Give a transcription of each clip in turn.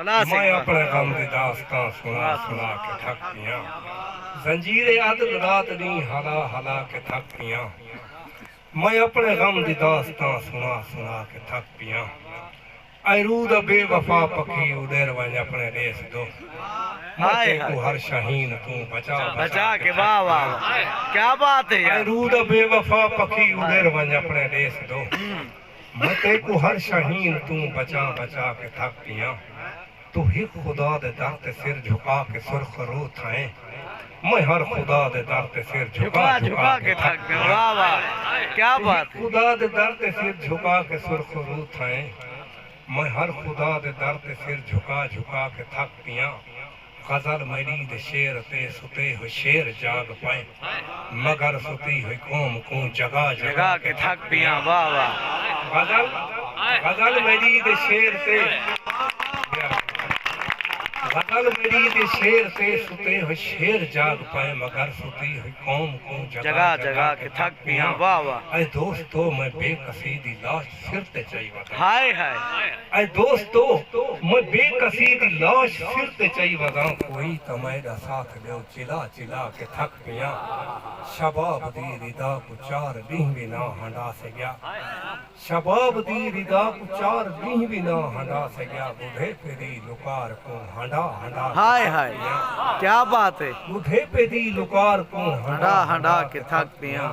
میں اپنے غم دی داستان سنا سنا کے تھک پیاں زنجیر عدل رات نہیں ہلا ہلا کے تھک پیاں میں اپنے غم دی داستان سنا سنا کے تھک پیاں اے رود بے وفا پکھی اڈیر ونج اپنے دیس دو متے کو ہر شہین تو بچا بچا کے واہ واہ کیا بات ہے اے رود بے وفا پکھی اڈیر ونج اپنے دیس دو متے کو ہر شہین تو بچا بچا کے تھک پیاں تو ہی خدا دے در تے سر جھکا کے سرخ رو تھائیں میں ہر خدا دے در تے سر جھکا جھکا کے تھک پیاں واہ واہ کیا بات ہے خدا دے در تے سر جھکا کے سرخ رو تھائیں میں ہر خدا دے در تے سر جھکا جھکا کے تھک پیاں غزل میری دے شیر تے ستے ہو شیر جاگ پائیں مگر ستی ہوئی قوم کو جگہ جگہ کے تھک پیاں واہ واہ غزل میری دے شیر تے غزل میری دے شیر تے ستے ہوئی شیر جاگ پائیں مگر ستی ہوئی قوم کو جگہ جگہ کے تھک پیاں واہ واہ اے دوستو میں بے کسی دی لاش سر تے چاہی وطا ہائے ہائے اے دوستو میں بے کسی دی لاش سر تے چاہی وطا کوئی تو میرا ساتھ لیو چلا چلا کے تھک پیاں شباب دی ردا کو چار دن بھی نہ ہنڈا سے گیا شباب دی ردا کو چار دن بھی نہ ہنڈا سے گیا بڑھے پھری لکار کو ہنڈا ہنڈا ہائے ہائے کیا بات ہے بڑھے پہ دی لکار کو ہنڈا ہنڈا کے تھک پیاں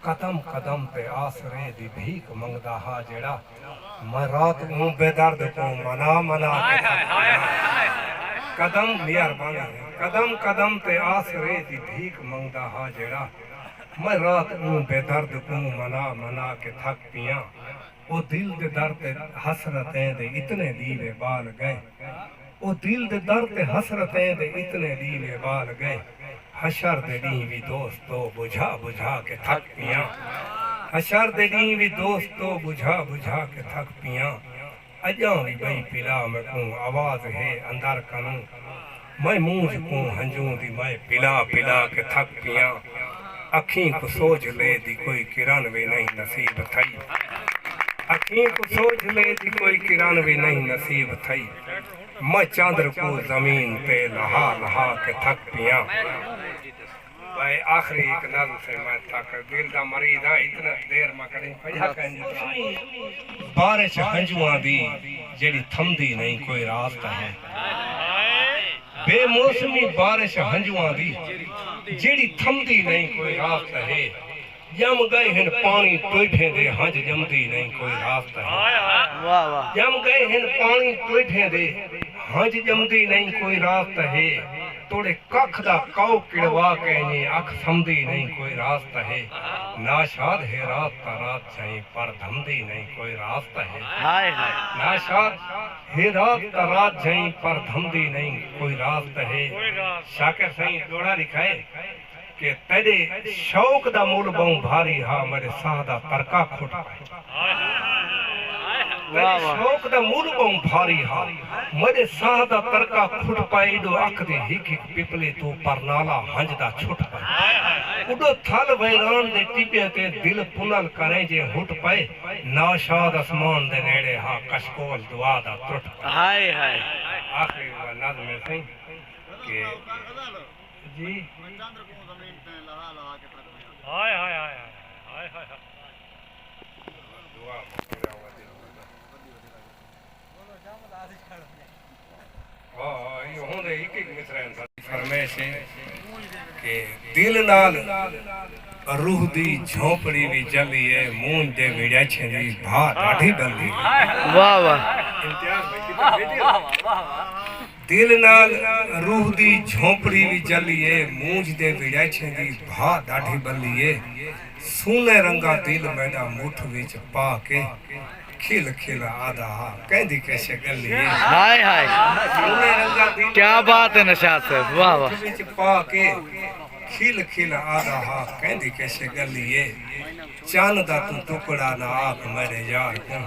قدم قدم پہ آسرے دی بھیک منگدا ہا جڑا میں رات ہوں بے درد کو منا منا کے تھک پیاں قدم مہربانی قدم قدم پہ آسرے دی بھیک منگدا ہا جڑا میں رات ہوں بے درد کو منا منا کے تھک پیاں او دل دے درد حسرتیں دے اتنے دیوے بال گئے او دل دے درد حسرتیں دے اتنے دیوے بال گئے حشر دے دیوی دوستو بجھا بجھا کے تھک پیاں حشر دے دیوی دوستو بجھا بجھا کے تھک پیاں اجاں بھی بئی پلا میں کوں آواز ہے اندر کنوں میں مونج کوں ہنجوں دی میں پلا پلا کے تھک پیاں اکھیں کو سوچ لے دی کوئی کرن بھی نہیں نصیب تھئی اکھیں کو سوچ لے دی کوئی کرن بھی نہیں نصیب تھئی میں چاندر کو زمین پہ لہا لہا کے تھک پیاں بھائی آخری ایک نظم سے میں تھک دل دا مریض ہاں اتنا دیر میں کریں پڑھا کہیں بارش ہنجواں دی جیڑی تھم دی نہیں کوئی راستہ ہے بے موسمی بارش ہنجواں دی جیڑی تھم دی نہیں کوئی راستہ ہے یم گئے ہن پانی ٹوٹھیں دے ہنج جمدی نہیں کوئی راستہ ہے یم گئے ہن پانی ٹوٹھیں دے ہنج جمدی نہیں کوئی راستہ ہے توڑے ککھ دا کاؤ کڑوا کہنے اکھ سمدی نہیں کوئی راستہ ہے ناشاد ہے رات تا رات چاہیں پر دھمدی نہیں کوئی راستہ ہے ناشاد ہے رات تا رات چاہیں پر دھمدی نہیں کوئی راستہ ہے شاکر سائیں دوڑا دکھائے کہ تیرے شوق دا مول بہوں بھاری ہاں میرے ساہ دا ترکا کھٹ پائے تیرے شوق دا مول بہوں بھاری ہاں میرے ساہ دا ترکا کھٹ پائے دو اکھ دے ہک ہک پپلے تو پرنالا ہنج دا چھٹ پائے اڈو تھل ویران دے ٹپے تے دل پنل کریں جے ہٹ پائے ناشاد اسمان دے نیڑے ہاں کشکول دعا دا ٹرٹ پائے آخری نظم میں سہیں کہ جی ہائے ہائے ہائے ہائے ہائے دعا مکرہ ہوا دل یہ ہوں دے ایک مصرین فرمیش ہے کہ دل نال روح دی جھونپڑی بھی جلی ہے مون دے ویڑیا چھنی بھا ڈاڑھی بندی واہ واہ دل نال روح دی جھونپڑی بھی جلی ہے مونج دے ویڑیا چھنی بھا ڈاڑھی بندی ہے سونے رنگا دل میڈا مٹھ وچ پا کے کھل کھل آدھا ہاں کہندی کیسے گلی ہے ہائے ہائے سونے رنگا دل کیا بات ہے نشاط صاحب واہ واہ مٹھ وچ پا کے کھل کھل آدھا ہاں کہندی کیسے گلی ہے چاند دا تو ٹکڑا نہ آکھ میرے یار کو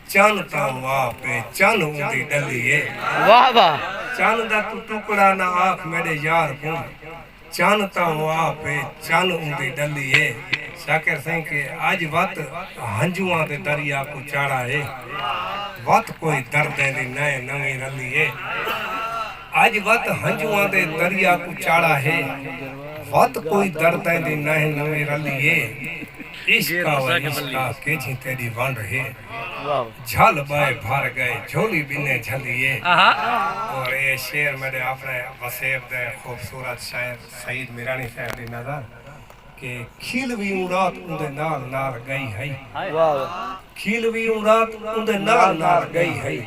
چاند تا ہوا پہ چاند اندی ڈلی ہے واہ واہ چاند دا تو ٹکڑا نہ آکھ میرے یار کو چاند تا ہوا پہ چاند اندی ڈلی ہے شاکر سائیں کہ آج وقت ہنجوان دے دریا کو چاڑا ہے وقت کوئی دردیں دی نئے نویں رلی ہے آج وقت ہنجوان دے دریا کو چاڑا ہے وقت کوئی دردیں دی نئے نویں رلی ہے عشقہ و عشقہ کیجھی تیری وانڈ ہے جھل بائے بھار گئے جھولی بینے جھلیے اور یہ شعر میرے اپنے وسیب دے خوبصورت شاعر سعید میرانی صاحب دی نظر کہ کھیلوی رات اندے نال نال گئی ہے کھیلوی رات اندے نال نال گئی ہے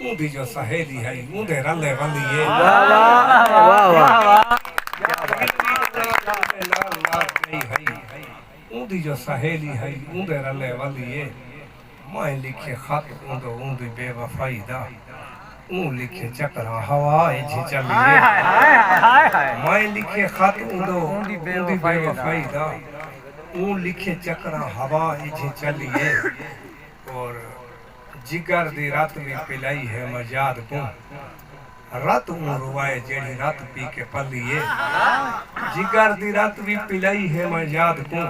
اندھی جو سہیلی ہے اندے رلے ولی ہے اندھی جو سہیلی ہے اندے رلے ولی ہے مائیں لکھے خط اندو اندھی بے وفائی دا اون لکھے چکرہ ہوا ایجھے چلیے مائیں لکھے خط اندو اندھی بے وفائی دا اون لکھے چکرہ ہوا ایجھے چلیے اور جگر دی رات بھی پلائی ہے مجاد کو رات اون روائے جیڑی رات پی کے پلیے جگر دی رات بھی پلائی ہے مجاد کو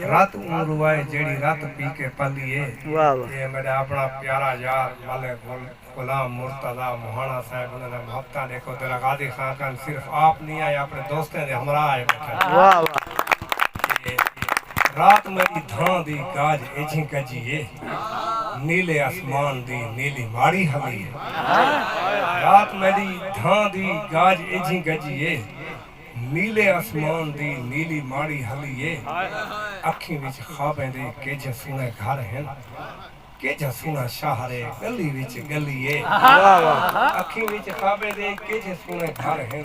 رات اون روائے جیڑی رات پی کے پلیے یہ میرے اپنا پیارا یار ملک غلام مرتضی موہانا صاحب انہوں نے محبتہ دیکھو تیرا غازی خان کن صرف آپ نہیں آئے اپنے دوستیں دے ہمراہ آئے بیٹھے رات میری دھان دی گاج ایجھیں گجیے نیلے اسمان دی نیلی ماڑی ہلی رات میری دھان دی گاج ایجھیں گجیے نیلے اسمان دی نیلی ماڑی ہلیے اکھیں وچ خوابیں دے کیجھے سونے گھر ہیں کیجھے سونا شہرے گلی وچ گلیے اکھیں وچ خوابیں دے کیجھے سونے گھر ہیں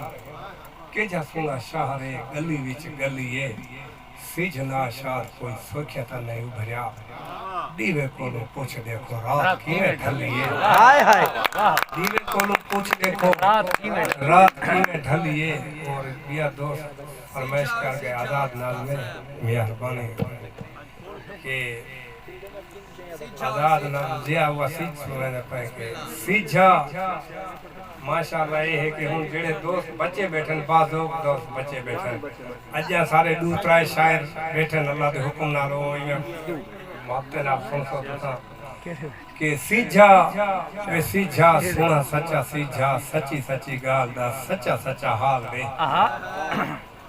کیجھے سونا شہرے گلی وچ گلیے سجنا شاد کوئی سوکھیتا نہیں ابھریا دیوے کولو پوچھ دیکھو رات کیویں ڈھلیے دیوے کولو پوچھ دیکھو رات کیویں ڈھلیے اور بیا دوست فرمائش کر گئے آزاد نال میں مہربانی کہ آزاد نال جیا ہوا سیج سننے پائے کہ سیجھا ماشاءاللہ یہ ہے کہ ہوں جڑے دوست بچے بیٹھن بعض دوست بچے بیٹھن اجیا سارے دوسرائے شاعر بیٹھن اللہ دے حکم نہ رو محبتے نہ سن سو دوسرا کہ سیجھا سونا سچا سیجھا سچی سچی گال دا سچا سچا حال دے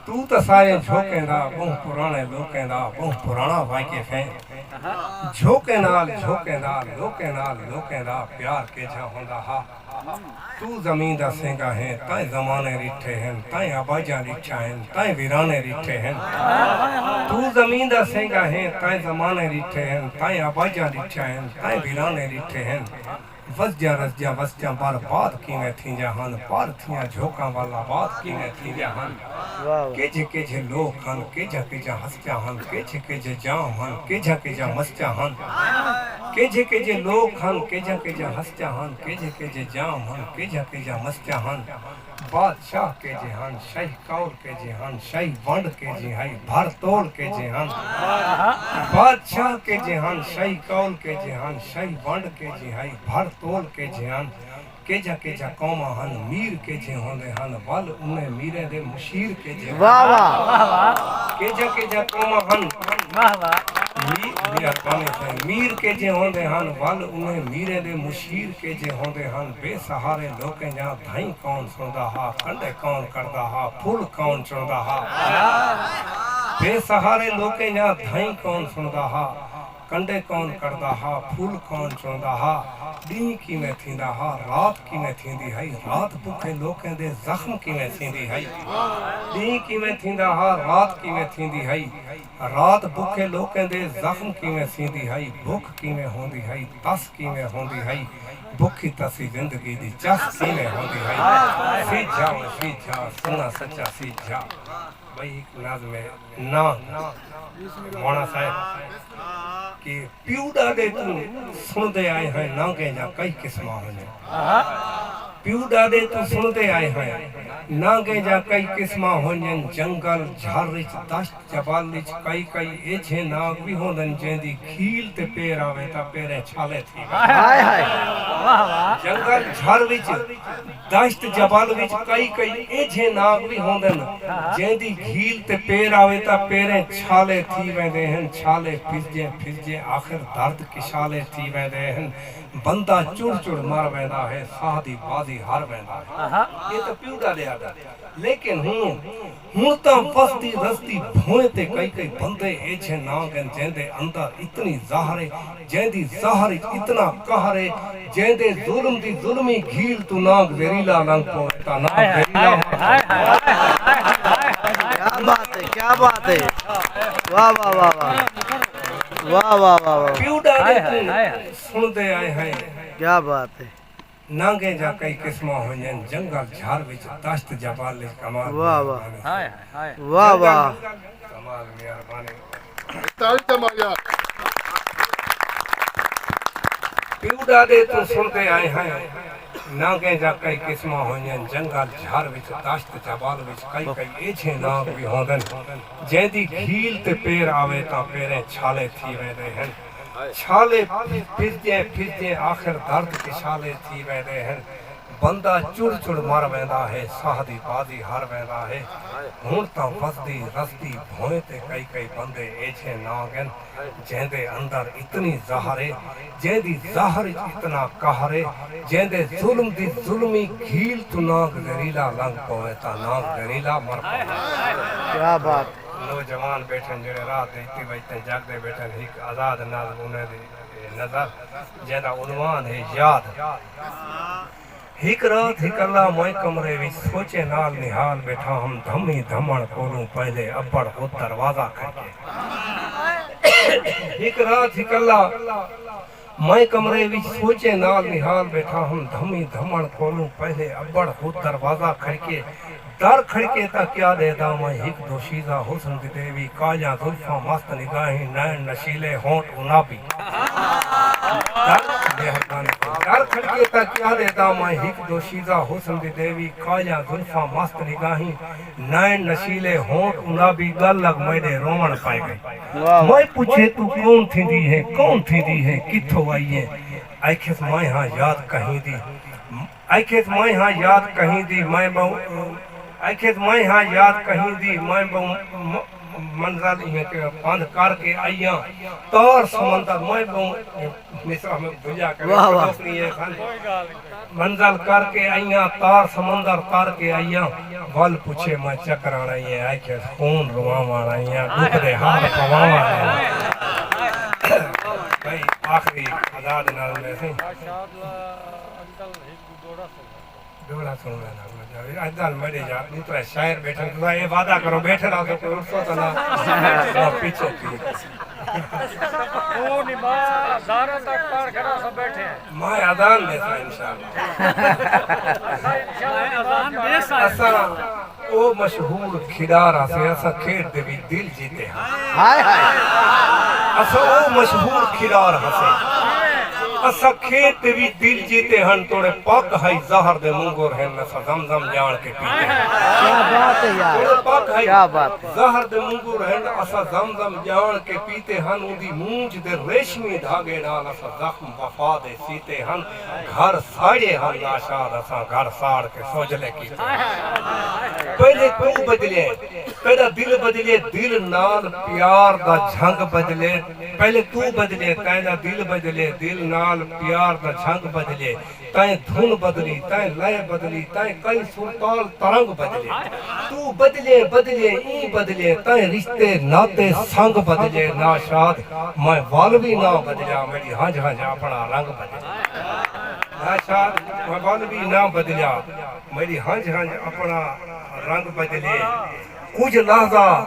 تو تا سارے جھوکیں دا بہت پرانے لوکیں دا بہت پرانا واقف ہے جھوکیں نال لوکیں دا پیار کے جہاں ہوندہ ہا تو زمین دا سنگا ہیں تائیں زمانے ریٹھے ہیں تائیں آباجاں ریٹھا ہیں تائیں ویرانے ریٹھے ہیں تو زمین دا سنگا ہیں تائیں زمانے ریٹھے ہیں تائیں آباجاں ریٹھا ہیں تائیں ویرانے ریٹھے ہیں وسجاں بار بات کیویں تھیں جہان پار تھیاں جھوکاں والا بات کیویں تھیں جہان کیجھے لوگ ہن کیجھا ہسجاں ہن کیجھے جام ہن کیجھا مسجاں ہن کیجھے لوگ ہن کیجھا ہسجاں ہن کیجھے جام ہن کیجھا مسجاں ہن بادشاہ کیجھے ہن شاہی کور کیجھے ہن شاہی ونڈ کیجھے ہن بھر تول کیجھے ہن بادشاہ کیجھے ہن شاہی کور کیجھے ہن شاہی ونڈ کیجھے ہن بھر تول کیجھے ہن کیجھا قومہ ہن میر کیجھے ہوندے ہن ول انہیں میرے دے مشیر کیجھے کیجھا قومہ ہن میر کیجھے ہوندے ہن ول انہیں میرے دے مشیر کیجھے ہوندے ہن بے سہارے لوکیں جہاں دھائیں کون سندا ہا کنڈے کون کردہ ہا پھول کون چندہ ہا بے سہارے لوکیں جہاں دھائیں کون سندا ہا کنڈے کون کردہ ہا پھول کون چندہ ہا دین کی میں تھیندہ ہا رات کی میں تھیندی ہائی رات بکھے لوکیں دے زخم کی میں تھیندی ہائی دین کی میں تھیندہ ہا رات کی میں تھیندی ہائی رات بکھے لوکیں دے زخم کی میں تھیندی ہائی بھوک کی میں ہوندی ہائی تس کی میں ہوندی ہائی بھوکی تسی زندگی دی چس کی میں ہوندی ہائی سیجھا سونا سچا سیجھا بھائی ایک نظم ہے نا مونا صاحب کہ پیوڑا دے تو سن دے آئے ہیں نانگے جا کئی قسمہ ہونے پیوڑا دے تو سن دے آئے ہیں نانگے جا کئی قسمہ ہونے جنگل جھارچ دشت جبالچ کئی ایچھے ناگ بھی ہوندن جیندی کھیل تے پیر آوے تا پیرے چھالے تھی جنگل جھارچ دشت جبل وچ کئی ایجھے ناگ بھی ہوندن جیندی گھیل تے پیر آوے تا پیریں چھالے تھی ویندے ہیں چھالے پھسجے آخر درد کشالے تھی ویندے ہیں بندہ چڑ مر ویندا ہے ساہ دی بازی ہار ویندا ہے یہ تو پیو دا لیا دا لیکن ہوں تا وستی رستی بھوئے تے کئی بندے ایجھے ناگن جیندے اندر اتنی ظاہرے جیندی ظاہر اتنا قہرے جیندے ظلم دی ظلمی گھیل تو ناگ زہریلا لنگ پوتا ناگ زہریلا کیا بات ہے واہ واہ واہ واہ واہ واہ واہ واہ پیو ڈاڑے تو سن دے آئے ہیں کیا بات ہے نانگے جا کئی قسمہ ہوئیں جنگل جھار وچ دشت جبال کمال واہ واہ واہ واہ کمال مہربانی تالی تمایا پیو ڈاڑے تو سن دے آئے ہیں نانگے جا کئی قسمہ ہوئیں جنگل جھار وچ دشت جبال وچ کئی ایجھے ناگ بھی ہوندن جیندی گھیل تے پیر آوے تا پیریں چھالے تھی ویندے ہیں چھالے پھسجے آخر درد کے چھالے تھی ویندے ہیں بندہ چڑ مر ویندا ہے ساہ دی بازی ہار ویندا ہے ہن تا وسدی رستی بھوئے تے کئی بندے ایجھے ناگن جیندے اندر اتنی ظاہرے جیندی ظاہر اتنا قہرے جیندے ظلم دی ظلمی گھیل تو ناگ زہریلا لنگ پوے تا ناگ زہریلا مر پوے کیا بات نوجوان بیٹھن جڑے رات دیتی بجتے جاگتے بیٹھن ایک آزاد نظر انہیں دی نظر جیدہ عنوان ہے یاد ایک رات ایک اللہ موئے کمرے وچ سوچے نال نحال بیٹھا ہم دھمی دھمن کولوں پہلے ابڑ خود دروازہ کھڑکے ایک رات ایک اللہ موئے کمرے وچ سوچے نال نحال بیٹھا ہم دھمی دھمن کولوں پہلے ابڑ خود دروازہ کھڑکے در کھڑکے تا کیا دے دا میں ایک دوشیزہ حسن دی دیوی کالیاں زلفاں مست نگاہیں نین نشیلے ہونٹ انابی در کھڑکے تا کیا دے دا میں ایک دوشیزہ حسن دی دیوی کالیاں زلفاں مست نگاہیں نین نشیلے ہونٹ انابی گل لگ میرے رومن پائے گئی میں پوچھے تو کون تھی دی ہے کتھو آئیے ایکھس میں ہاں یاد کہیں دی ایکھس میں ہاں یاد کہیں دی میں ایکھس میں ہاں یاد کہیں دی میں منزل ہی کہ پاند کر کے آئیاں تار سمندر میں مصرہ میں بھجا کر منزل کر کے آئیاں تار سمندر تار کے آئیاں ول پوچھے میں چکران آئیے ایکھس خون رواں آئیاں دکھ دے ہار پواں آئیاں بھائی آخری آزاد نال میں سے دوڑا سننا نا اجدال مڑے جا تو شاعر بیٹھے تو یہ وعدہ کرو بیٹھے رہو تو کوئی اٹھو تو نہ پیچھے وہ نماز زارہ تک پار کھڑا سب بیٹھے ہیں میں اذان دیتا انشاءاللہ اسا او مشہور کھلاڑا سے اسا کھیڈ دے بھی دل جیتے ہیں ہائے ہائے اسا او مشہور کھلاڑا سے اسا کھیت بھی دل جیتے ہن توڑے پاک ہائی زہر دے منگور ہیں اسا زمزم جان کے پیتے ہیں کیا بات ہے یار توڑے پاک ہائی کیا بات ہے زہر دے منگور ہیں اسا زمزم جان کے پیتے ہن اندی مونج دے ریشمی دھاگے نال اسا زخم وفا دے سیتے ہن گھر ساڑے ہن ناشاد اسا گھر ساڑ کے سوجلے کیتے ہیں پہلے تو بدلے تیرا دل بدلے دل نال پیار دا جھنگ بدلے پہلے تو بدلے تیرا دل بدلے دل نال پیار دا جھنگ بدلے تائیں دھن بدلی تائیں لئے بدلی تائیں کئی سرطال ترنگ بدلے تو بدلے این بدلے تائیں رشتے ناتے سنگ بدلے ناشاد میں والوی نہ بدلیا میری ہنج اپنا رنگ بدلے ناشاد میں والوی نہ بدلیا میری ہنج اپنا رنگ بدلے کچھ لحظہ